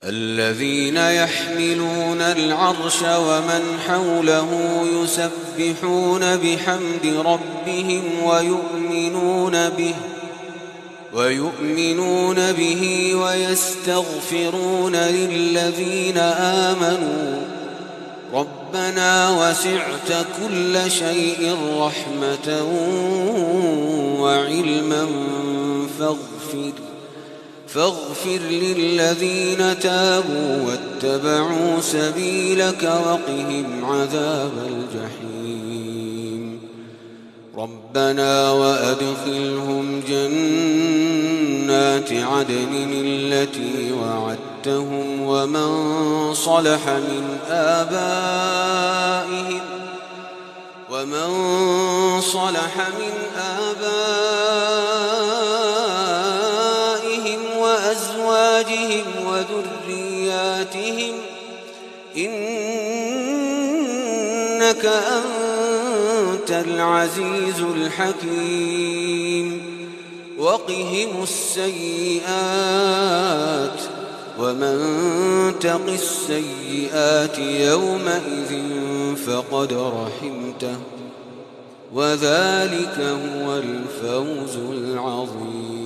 الذين يحملون العرش ومن حوله يسبحون بحمد ربهم ويؤمنون به ويستغفرون للذين آمنوا ربنا وسعت كل شيء رحمة وعلما فاغفر للذين تابوا واتبعوا سبيلك وقهم عذاب الجحيم ربنا وأدخلهم جنات عدن التي وعدتهم ومن صلح من آبائهم وأزواجهم وذرياتهم إنك أنت العزيز الحكيم وقهم السيئات ومن تق السيئات يومئذ فقد رحمته وذلك هو الفوز العظيم.